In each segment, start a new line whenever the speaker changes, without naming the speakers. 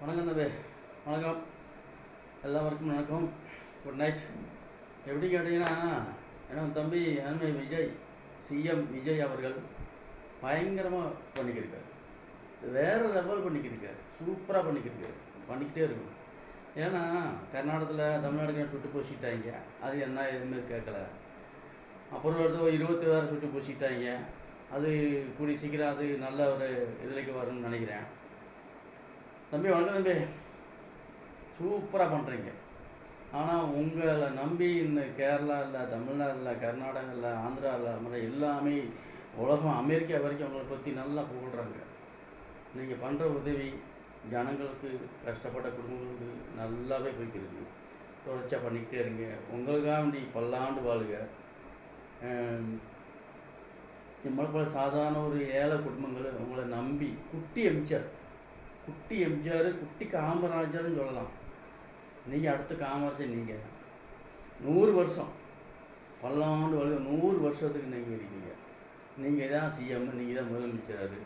வணக்கம் தம்பி. வணக்கம் எல்லாருக்கும் வணக்கம். Good night. எப்படி கேட்டிங்கன்னா, ஏன்னா தம்பி அருமை விஜய், சிஎம் விஜய் அவர்கள் பயங்கரமாக பண்ணிக்கிருக்காரு. வேறு லெவல் பண்ணிக்கிருக்காரு. சூப்பராக பண்ணிக்கிருக்காரு. பண்ணிக்கிட்டே இருக்கணும். ஏன்னா கர்நாடகத்தில் தமிழ்நாடுக்கு சுட்டு பூசிட்டாங்க. அது என்ன எதுவுமே கேட்கல. அப்புறம் அடுத்து 26 சுட்டு பூசிட்டாங்க. அது கூடி சீக்கிரம் அது நல்ல ஒரு இதுலைக்கு வரும்னு நினைக்கிறேன். தம்பி வணக்கம் தம்பி. சூப்பராக பண்ணுறீங்க. ஆனால் உங்களை நம்பி இன்னும் கேரளா இல்லை, தமிழ்நாடு இல்லை, கர்நாடகா இல்லை, ஆந்திரா இல்லை, மாதிரி எல்லாமே உலகம் அமெரிக்கா வரைக்கும் உங்களை பற்றி நல்லா புகழ்கிறாங்க. நீங்கள் பண்ணுற உதவி ஜனங்களுக்கு, கஷ்டப்பட்ட குடும்பங்களுக்கு நல்லாவே போய்க்கிருக்கு. தொடர்ச்சியாக பண்ணிக்கிட்டே இருங்க. உங்களுக்காக வேண்டி பல்லாண்டு வாழுக. நம்மளை போல சாதாரண ஒரு ஏழை குடும்பங்கள் உங்களை நம்பி குட்டி எம்ஜிஆர், குட்டி காமராஜர்னு சொல்லலாம். நீங்கள் அடுத்த காமராஜர். நீங்கள் 100 வருஷம் பல்லாண்டு வாழ்க. 100 வருஷத்துக்கு நீங்கள் இருக்கீங்க. நீங்கள் தான் சிஎம், நீங்கள் தான் முதலமைச்சர்.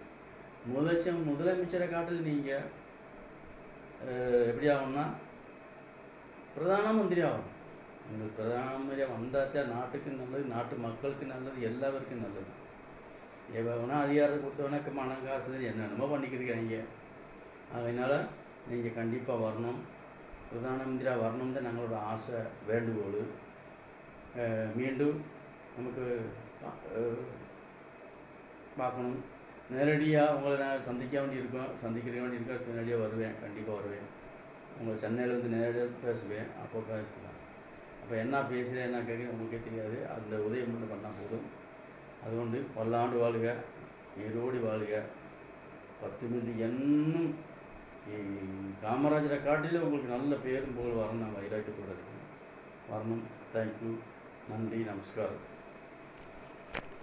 முதலமைச்சரை காட்டில் நீங்கள் எப்படி ஆகணும்னா பிரதான மந்திரி ஆகணும். நீங்கள் பிரதான மந்திரியாக வந்தால் தான் நாட்டுக்கு நல்லது, நாட்டு மக்களுக்கு நல்லது, எல்லாருக்கும் நல்லது. எவ்வளோனா அதிகாரம் கொடுத்தவனக்கு மனம் காசு என்னென்னமோ பண்ணிக்கிருக்காங்க. அதனால் நீங்கள் கண்டிப்பாக வரணும். பிரதான மந்திரியாக வரணும் தான் நாங்களோட ஆசை, வேண்டுகோள். மீண்டும் நமக்கு பார்க்கணும். நேரடியாக உங்களை நான் சந்திக்க வேண்டியிருக்கோம். நேரடியாக வருவேன், கண்டிப்பாக வருவேன். உங்களை சென்னையில் வந்து நேரடியாக பேசுவேன். அப்போ பேசலாம். அப்போ என்ன பேசுகிறேன், என்ன கேட்குறேன் உங்களுக்கே தெரியாது. அந்த உதயம் மட்டும் பண்ணால் போதும். அதுകൊണ്ട് பல்லாண்டு வாழ்க, நீரோடி வாழ்க. 10 மில்லி இன்னும் காமராஜரை காட்டிலும் உங்களுக்கு நல்ல பேரும் புகழ் வரணும். நான் வைராக்கியத்தோடு இருக்கேன். வரணும். தேங்க்யூ. நன்றி. நமஸ்காரம்.